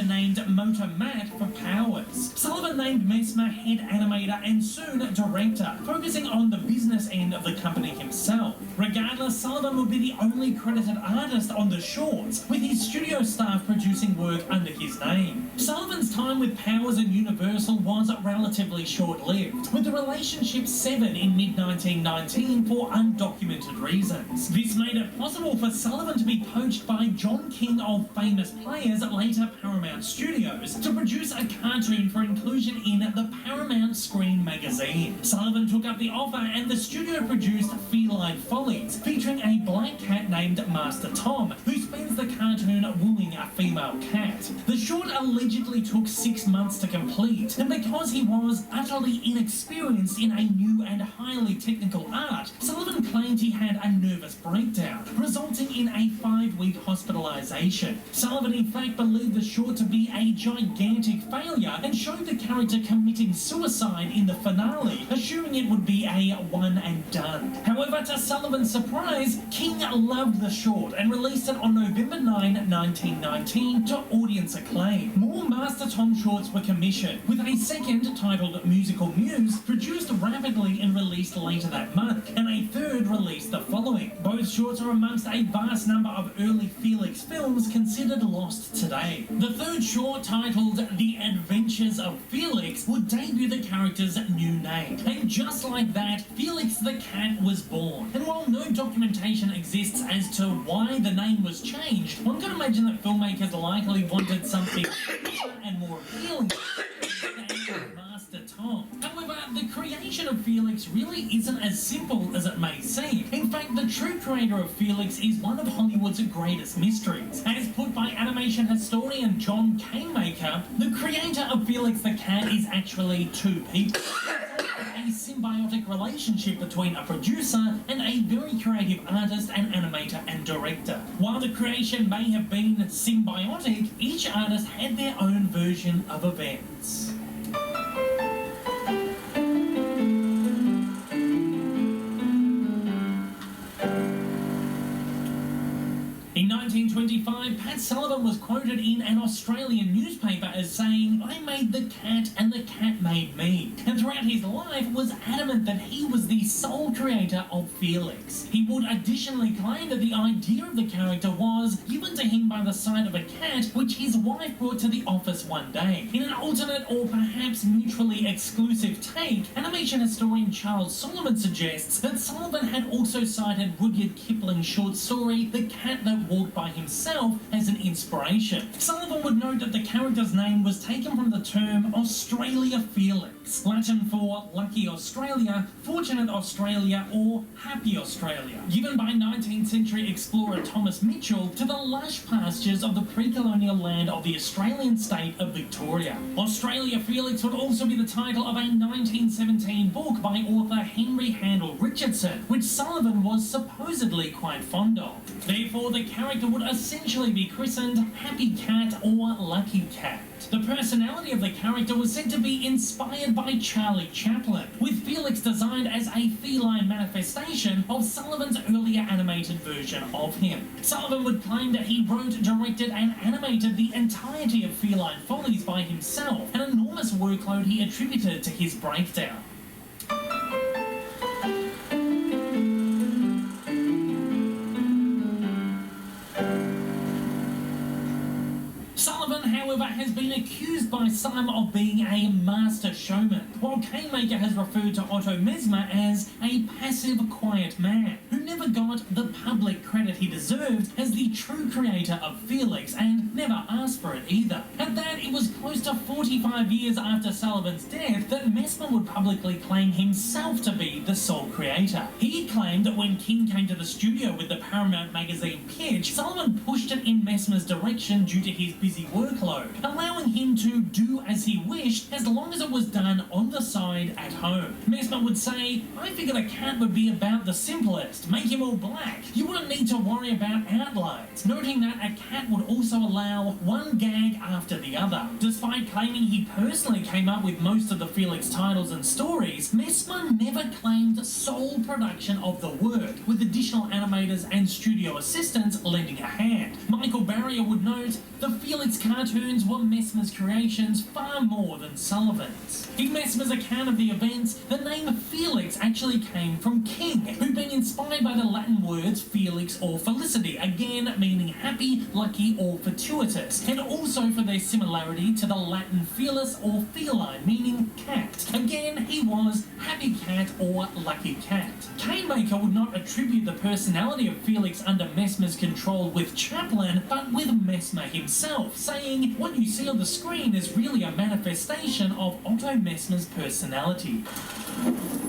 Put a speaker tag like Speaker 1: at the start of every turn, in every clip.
Speaker 1: named Motor Matt for powers. Sullivan named Mesmer head animator and soon director, focusing on the business end of the company himself. Regardless, Sullivan would be the only credited artist on the shorts, with his studio staff producing work under his name. Sullivan's time with Powers and Universal was relatively short-lived, with the relationship severed in mid-1919 for undocumented reasons. This made it possible for Sullivan to be poached by John King of Famous Players, later Paramount Studios, to produce a cartoon for inclusion in the Paramount Screen magazine. Sullivan took up the offer and the studio produced Feline Follies, featuring a black cat named Master Tom, who spends the cartoon wooing a female cat. The short allegedly took 6 months to complete, and because he was utterly inexperienced in a new and highly technical art, Sullivan claimed he had a nervous breakdown, resulting in a 5-week hospitalization. Sullivan in fact believed the short to be a gigantic failure and showed the character committing suicide in the finale, assuming it would be a one and done. However, to Sullivan's surprise, King loved the short and released it on November 9, 1919 to audience acclaim. More Master Tom shorts were commissioned, with a second, titled Musical Muse, produced rapidly and released later that month, and a third released the following. Both shorts are amongst a vast number of early Felix films considered lost today. The third short, titled The Adventures of Felix, would debut the character's new name. And just like that, Felix the cat was born. And while no documentation exists as to why the name was changed, one can imagine that filmmakers likely wanted something and more appealing than Master Tom. However, the creation of Felix really isn't as simple as it may seem. In fact, the true creator of Felix is one of Hollywood's greatest mysteries. As put by animation historian John Canemaker, the creator of Felix the cat is actually two people. A symbiotic relationship between a producer and a very creative artist and animator and director. While the creation may have been symbiotic, each artist had their own version of events. In 1925, Pat Sullivan was quoted in an Australian newspaper as saying, "I made the cat and the cat made me," and throughout his life was adamant that he was the sole creator of Felix. He would additionally claim that the idea of the character was given to him by the sight of a cat which his wife brought to the office one day. In an alternate or perhaps mutually exclusive take, animation historian Charles Solomon suggests that Sullivan had also cited Rudyard Kipling's short story The Cat That Walked by Himself as an inspiration. Sullivan would note that the character's name was taken from the term Australia Felix, Latin for lucky Australia, fortunate Australia, or happy Australia, given by 19th century explorer Thomas Mitchell to the lush pastures of the pre-colonial land of the Australian state of Victoria. Australia Felix would also be the title of a 1917 book by author Henry Handel Richardson, which Sullivan was supposedly quite fond of. Therefore, the character would essentially be christened Happy Cat or Lucky Cat. The personality of the character was said to be inspired by Charlie Chaplin, with Felix designed as a feline manifestation of Sullivan's earlier animated version of him. Sullivan would claim that he wrote, directed and animated the entirety of Feline Follies by himself, an enormous workload he attributed to his breakdown. Sullivan, however, has been accused by some of being a master showman, while Canemaker has referred to Otto Mesmer as a passive, quiet man who never got the public credit he deserved as the true creator of Felix and never asked for it either. At that, it was close to 45 years after Sullivan's death that Mesmer would publicly claim himself to be the sole creator. He claimed that when King came to the studio with the Paramount magazine pitch, Sullivan pushed it in Mesmer's direction due to his busy workload, allowing him to do as he wished as long as it was done on the side at home. Mesmer would say, "I figured a cat would be about the simplest, make him all black. You wouldn't need to worry about outlines," noting that a cat would also allow one gag after the other. Despite claiming he personally came up with most of the Felix titles and stories, Mesmer never claimed sole production of the work, with additional animators and studio assistants lending a hand. Michael Barrier would note, "The Felix cartoons were Messmer's creations far more than Sullivan's. In Messmer's account of the events, the name Felix actually came from king, who'd been inspired by the Latin words felix or felicity, again meaning happy, lucky or fortuitous, and also for their similarity to the Latin felis or feline, meaning cat. Again, he was happy cat or lucky cat. Canemaker would not attribute the personality of Felix under Messmer's control with Chaplin, but with Messmer himself, saying, "What you see on the screen is really a manifestation of Otto Messmer's personality."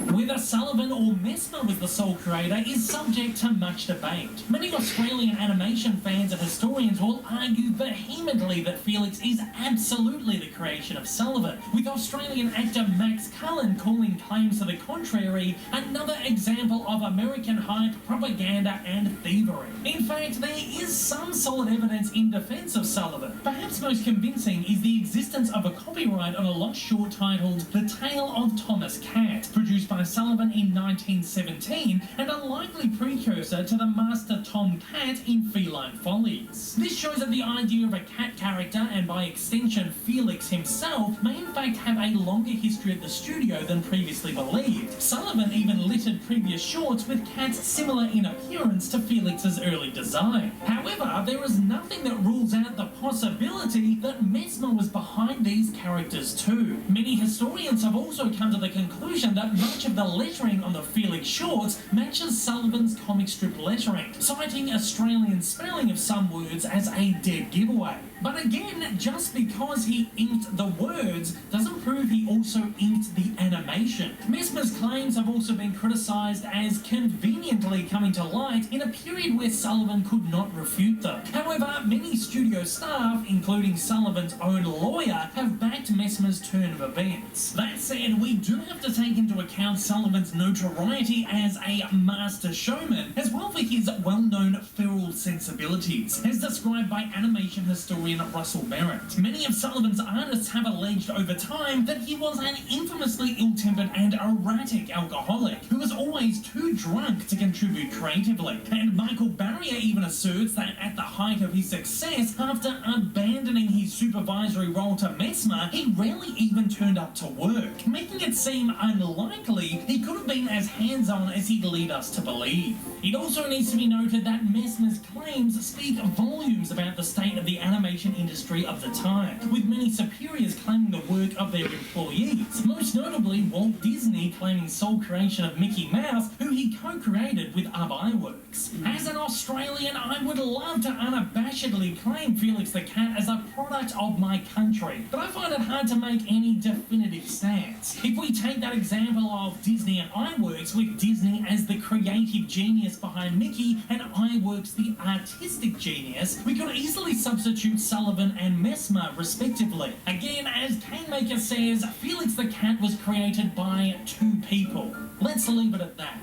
Speaker 1: Whether Sullivan or Messmer was the sole creator is subject to much debate. Many Australian animation fans and historians will argue vehemently that Felix is absolutely the creation of Sullivan, with Australian actor Max Cullen calling claims to the contrary another example of American hype, propaganda and thievery. In fact, there is some solid evidence in defence of Sullivan. Perhaps most convincing is the existence of a copyright on a lost short titled The Tale of Thomas Cat, produced by Sullivan in 1917 and a likely precursor to the Master Tom Cat in Feline Follies. This shows that the idea of a cat character, and by extension Felix himself, may in fact have a longer history at the studio than previously believed. Sullivan even littered previous shorts with cats similar in appearance to Felix's early design. However, there is nothing that rules out the possibility that Messmer was behind these characters too. Many historians have also come to the conclusion that much of the lettering on the Felix shorts matches Sullivan's comic strip lettering, citing Australian spelling of some words as a dead giveaway. But again, just because he inked the words doesn't prove he also inked the animation. Messmer's claims have also been criticised as conveniently coming to light in a period where Sullivan could not refute them. However, many studio staff, including Sullivan's own lawyer, have backed Messmer's turn of events. That said, we do have to take into account Sullivan's notoriety as a master showman, as well for his well-known feral sensibilities, as described by animation historian Russell Merritt. Many of Sullivan's artists have alleged over time that he was an infamously ill-tempered and erratic alcoholic who was always too drunk to contribute creatively. And Michael Barrier even asserts that at the height of his success, after abandoning his supervisory role to Messmer, he rarely even turned up to work, making it seem unlikely he could have been as hands-on as he'd lead us to believe. It also needs to be noted that Messmer's claims speak volumes about the state of the animation industry of the time, with many superiors claiming the work of their employees, most notably Walt Disney claiming sole creation of Mickey Mouse, who he co-created with Ub Iwerks. As an Australian, I would love to unabashedly claim Felix the Cat as a product of my country, but I find it hard to make any definitive stance. If we take that example of Disney and Iwerks, with Disney as the creative genius behind Mickey and Iwerks the artistic genius, we could easily substitute Sullivan and Messmer respectively. Again, as Canemaker says, Felix the Cat was created by two people. Let's leave it at that.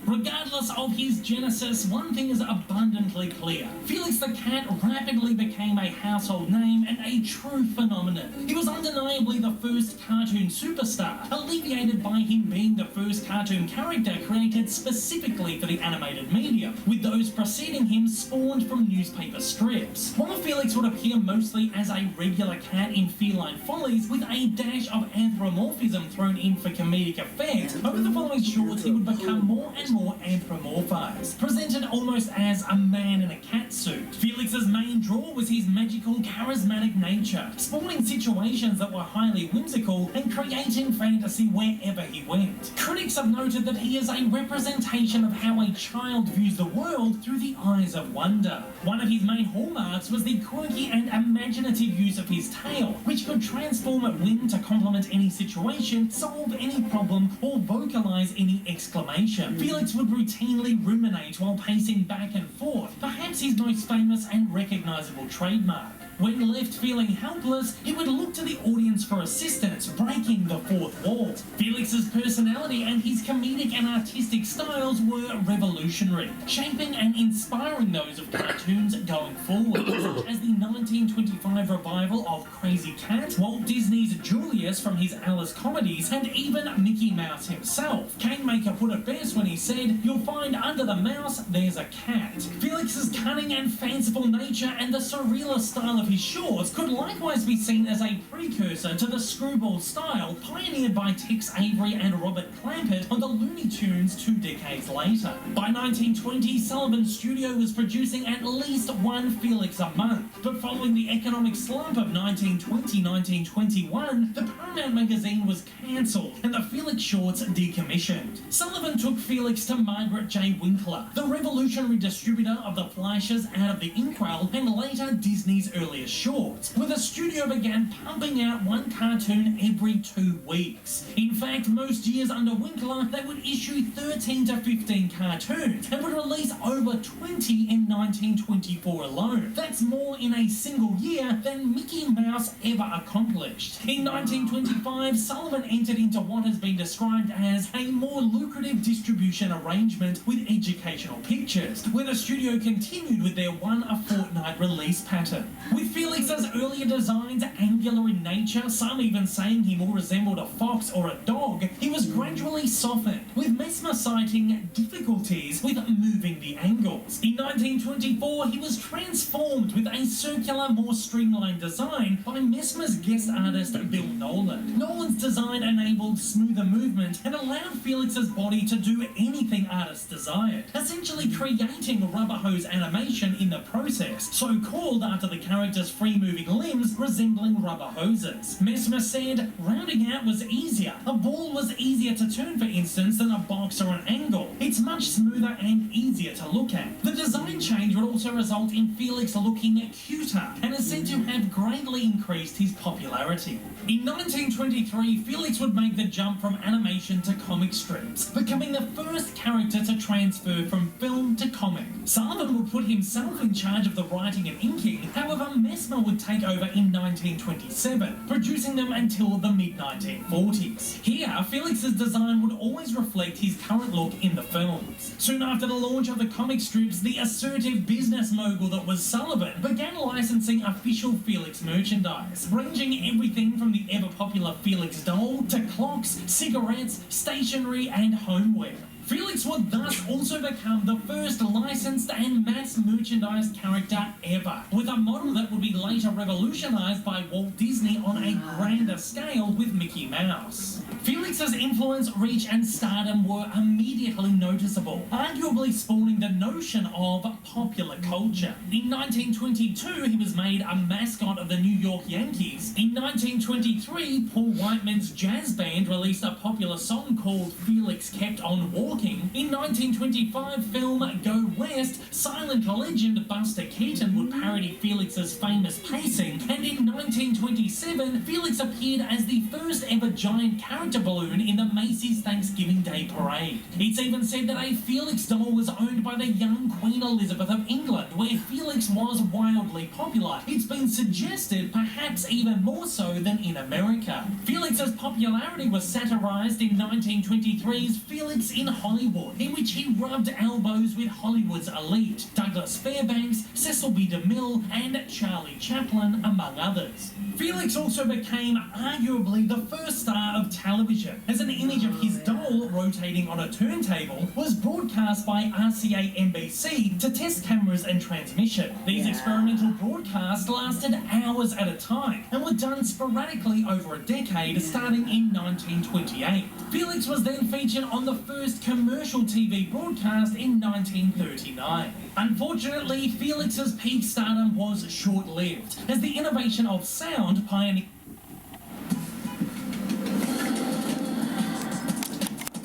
Speaker 1: Regardless of his genesis, one thing is abundantly clear. Felix the Cat rapidly became a household name and a true phenomenon. He was undeniably the first cartoon superstar, alleviated by him being the first cartoon character created specifically for the animated medium, with those preceding him spawned from newspaper strips. While Felix would appear mostly as a regular cat in Feline Follies, with a dash of anthropomorphism thrown in for comedic effect, over the following shorts he would become more and more anthropomorphized, presented almost as a man in a cat suit. Felix's main draw was his magical, charismatic nature, spawning situations that were highly whimsical and creating fantasy wherever he went. Critics have noted that he is a representation of how a child views the world through the eyes of wonder. One of his main hallmarks was the quirky and imaginative use of his tail, which could transform wind to complement any situation, solve any problem, or vocalize any exclamation. Felix would routinely ruminate while pacing back and forth, perhaps his most famous and recognizable trademark. When left feeling helpless, he would look to the audience for assistance, breaking the fourth wall. Felix's personality and his comedic and artistic styles were revolutionary, shaping and inspiring those of cartoons going forward, such as the 1925 1965 revival of Crazy Cat, Walt Disney's Julius from his Alice comedies, and even Mickey Mouse himself. Canemaker put it best when he said, "You'll find under the mouse there's a cat." Felix's cunning and fanciful nature and the surrealist style of his shorts could likewise be seen as a precursor to the screwball style pioneered by Tex Avery and Robert Clampett on the Looney Tunes 2 decades later. By 1920, Sullivan's studio was producing at least one Felix a month, but following the economic slump of 1920-1921, the Paramount magazine was cancelled and the Felix shorts decommissioned. Sullivan took Felix to Margaret J. Winkler, the revolutionary distributor of the Fleischers out of the Inkwell and later Disney's earliest shorts, where the studio began pumping out one cartoon every 2 weeks. In fact, most years under Winkler, they would issue 13 to 15 cartoons and would release over 20 in 1924 alone. That's more in a single year than Mickey Mouse ever accomplished. In 1925, Sullivan entered into what has been described as a more lucrative distribution arrangement with Educational Pictures, where the studio continued with their one-a-fortnight release pattern. With Felix's earlier designs angular in nature, some even saying he more resembled a fox or a dog, he was gradually softened, with Messmer citing difficulties with moving the angles. In 1924, he was transformed with a circular, more streamlined design by Messmer's guest artist Bill Nolan. Nolan's design enabled smoother movement and allowed Felix's body to do anything artists desired, essentially creating rubber hose animation in the process, so called after the character's free-moving limbs resembling rubber hoses. Messmer said, "Rounding out was easier. A ball was easier to turn, for instance, than a box or an angle. It's much smoother and easier to look at." The design change would also result in Felix looking cuter and is said to have greatly increased his popularity. In 1923, Felix would make the jump from animation to comic strips, becoming the first character to transfer from film to comic. Sullivan would put himself in charge of the writing and inking, however Messmer would take over in 1927, producing them until the mid-1940s. Here, Felix's design would always reflect his current look in the films. Soon after the launch of the comic strips, the assertive business mogul that was Sullivan began licensing official Felix merchandise, ranging everything from the ever-popular Felix doll to clocks, cigarettes, stationery and homeware. Felix would thus also become the first licensed and mass merchandise character ever, with a model that would be later revolutionized by Walt Disney on a grander scale with Mickey Mouse. Felix's influence, reach and stardom were immediately noticeable, arguably spawning the notion of popular culture. In 1922, he was made a mascot of the New York Yankees. In 1923, Paul Whiteman's jazz band released a popular song called Felix Kept On Walking. In 1925 film Go West, silent legend Buster Keaton would parody Felix's famous pacing, and in 1927 Felix appeared as the first ever giant character balloon in the Macy's Thanksgiving Day Parade. It's even said that a Felix doll was owned by the young Queen Elizabeth of England, where Felix was wildly popular. It's been suggested perhaps even more so than in America. Felix's popularity was satirized in 1923's Felix in Hollywood, in which he rubbed elbows with Hollywood's elite, Douglas Fairbanks, Cecil B. DeMille, and Charlie Chaplin, among others. Felix also became arguably the first star of television, as an image of his doll rotating on a turntable was broadcast by RCA NBC to test cameras and transmission. These experimental broadcasts lasted hours at a time and were done sporadically over a decade, starting in 1928. Felix was then featured on the first commercial TV broadcast in 1939. Unfortunately, Felix's peak stardom was short-lived, as the innovation of sound pioneered